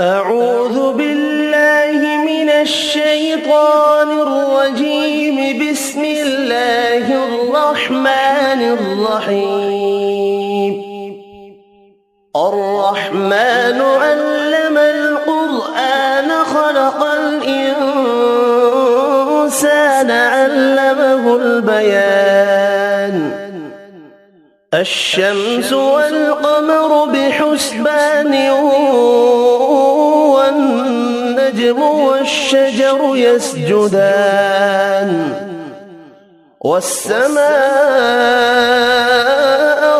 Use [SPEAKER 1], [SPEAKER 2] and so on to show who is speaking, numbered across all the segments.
[SPEAKER 1] أعوذ بالله من الشيطان الرجيم. بسم الله الرحمن الرحيم. الرحمن علم القرآن خلق الإنسان علمه البيان. الشمس والقمر بحسبان والنجم والشجر يسجدان والسماء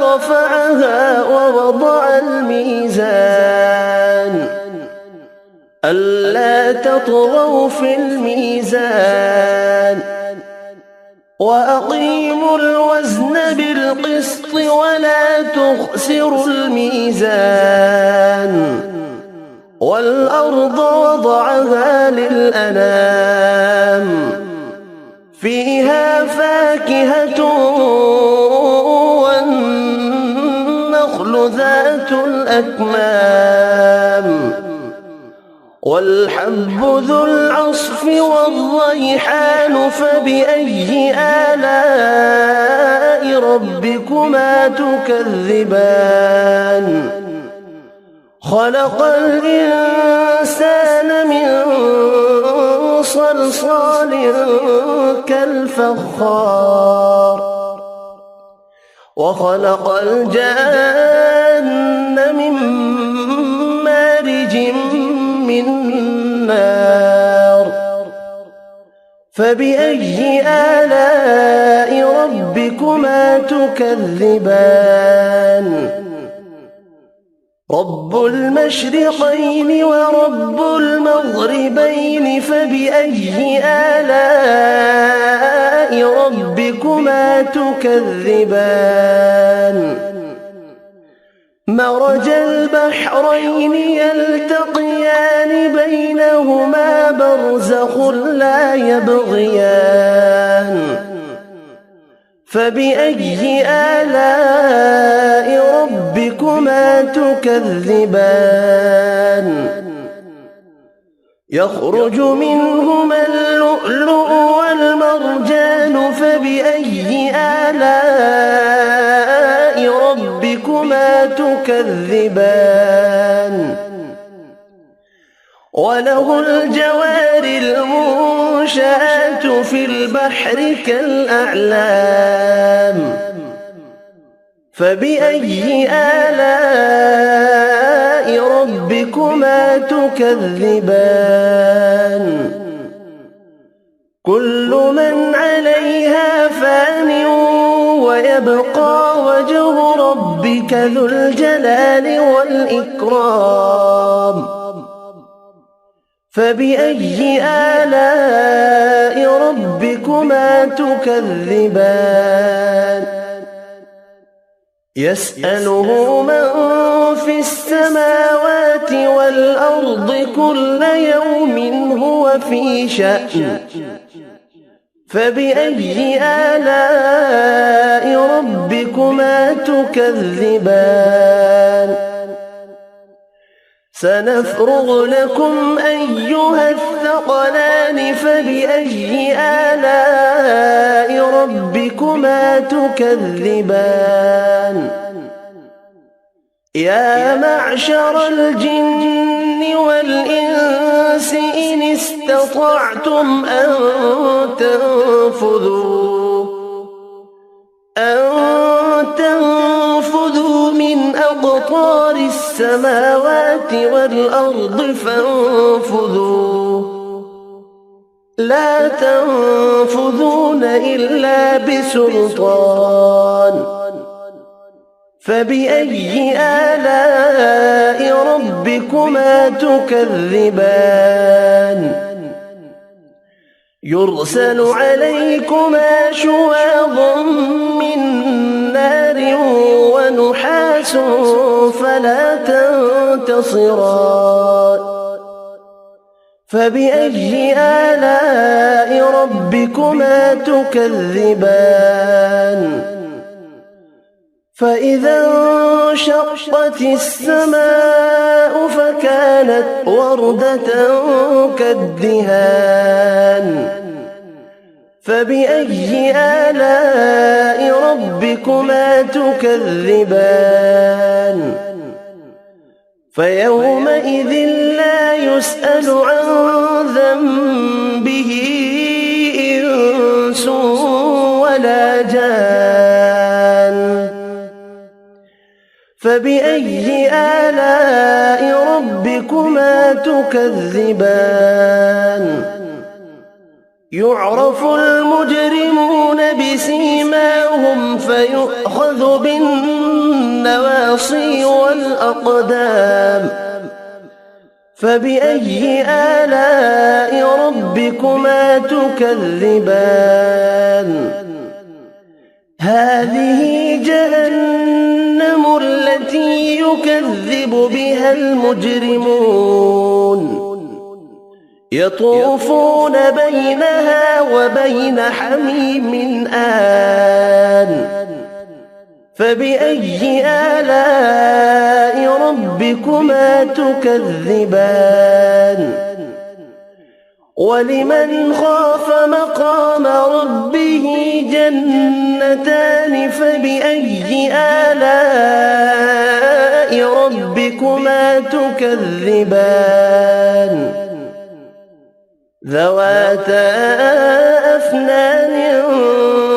[SPEAKER 1] رفعها ووضع الميزان ألا تطغوا في الميزان وأقيموا الوزن بالقسط ولا تخسروا الميزان والأرض وضعها للأنام فيها فاكهة والنخل ذات الأكمام والحب ذو العصف والريحان. فبأي آلاء ربكما تكذبان؟ خلق الإنسان من صلصال كالفخار وخلق الجان من مارج من نار. فبأي آلاء ربكما تكذبان؟ رب المشرقين ورب المغربين. فبأي آلاء ربكما تكذبان؟ مرج البحرين يلتقيان بينهما برزخ لا يبغيان. فبأي آلاء ربكما تكذبان؟ يخرج منهما اللؤلؤ والمرجان. فبأي آلاء ربكما تكذبان؟ وله الجوار المنشآت في البحر كالأعلام. فبأي آلاء ربكما تكذبان؟ كل من عليها فان ويبقى وجه ربك ذو الجلال والإكرام. فبأي آلاء ربكما تكذبان؟ يسأله من في السماوات والأرض كل يوم هو في شأن. فبأي آلاء ربكما تكذبان؟ سنفرغ لكم أيها الثقلان. فبأي آلاء ربكما تكذبان؟ يا معشر الجن والإنس إن استطعتم أن تنفذوا من أقطار السماوات والأرض فانفذوا لا تنفذون إلا بسلطان. فبأي آلاء ربكما تكذبان؟ يرسل عليكما شواظ من نار ونحاس فلا تنتصران. فبأي آلاء ربكما تكذبان؟ فإذا انشقت السماء فكانت كانت وردة كالدهان فبأي آلاء ربكما تكذبان فيومئذ لا يسأل عن ذنبه إنس ولا جان فبأي آلاء ربكما تكذبان يعرف المجرمون بسيماهم فيؤخذ بالنواصي والأقدام فبأي آلاء ربكما تكذبان هذه جهنم التي يكذب بها المجرمون يطوفون بينها وبين حميم آن فبأي آلاء ربكما تكذبان ولمن خاف مقام ربه جنتان فبأي آلاء ربكما تكذبان ذواتا أفنان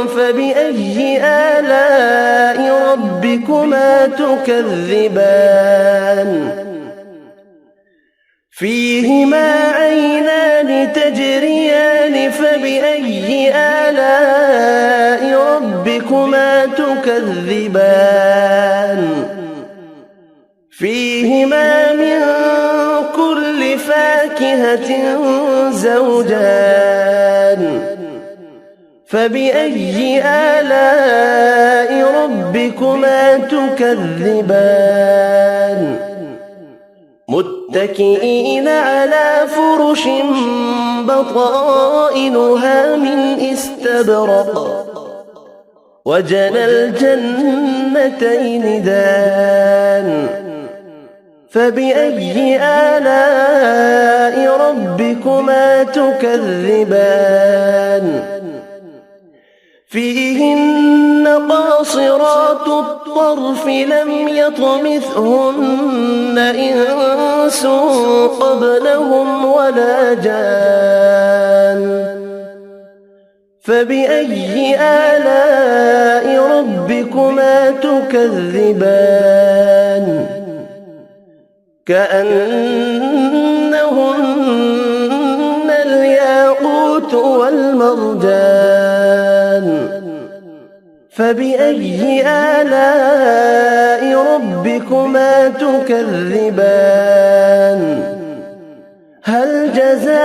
[SPEAKER 1] فبأي آلاء ربكما تكذبان فيهما عينان تجريان فبأي آلاء ربكما تكذبان فيهما من كل فاكهة زوجان فبأي آلاء ربكما تكذبان متكئين على فرش بطائنها من استبرق وجنى الجنتين دان فبأي آلاء ربكما تكذبان فيهن قاصرات الطرف لم يطمثهن إنس قبلهم ولا جان فبأي آلاء ربكما تكذبان كأنهن الياقوت والمرجان فبأي آلاء ربكما تكذبان هل جزاء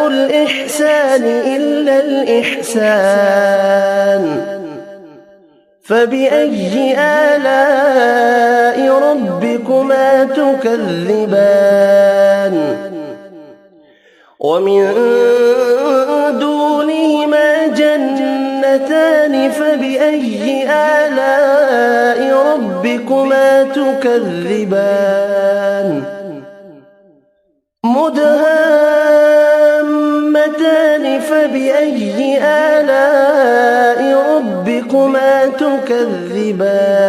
[SPEAKER 1] الإحسان إلا الإحسان فبأي آلاء ربكما تكذبان ومن دونهما جنتان فبأي آلاء ربكما تكذبان مدهامتان فبأي آلاء ربكما تكذبان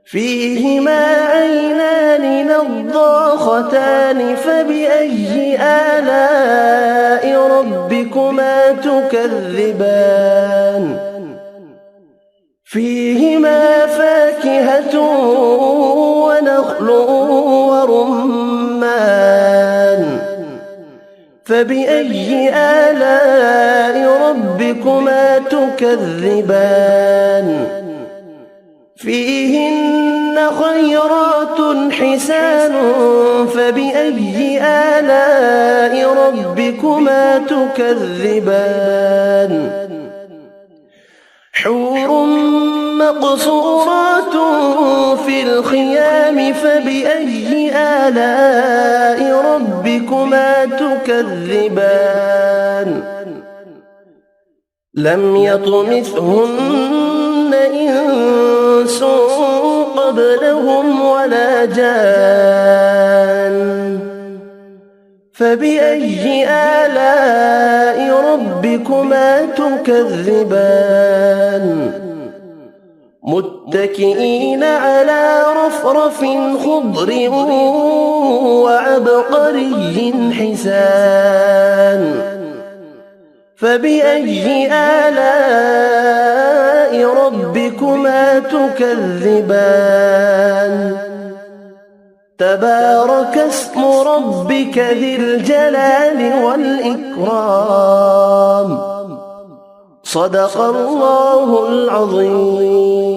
[SPEAKER 1] فيهما عينان نضاختان فبأي آلاء ربكما تكذبان فيهما فاكهة ونخل ورمان فبأي آلاء ربكما تكذبان فيهن خيرات حسان فبأي آلاء ربكما تكذبان حور مقصورات في الخيام فبأي آلاء ربكما تكذبان لم يطمثهن إنس قبلهم ولا جان فبأي آلاء ربكما تكذبان متكئين على رفرف خضر وعبقري حسان فبأي آلاء ربكما تكذبان تبارك اسم ربك ذي الجلال والإكرام صدق الله العظيم.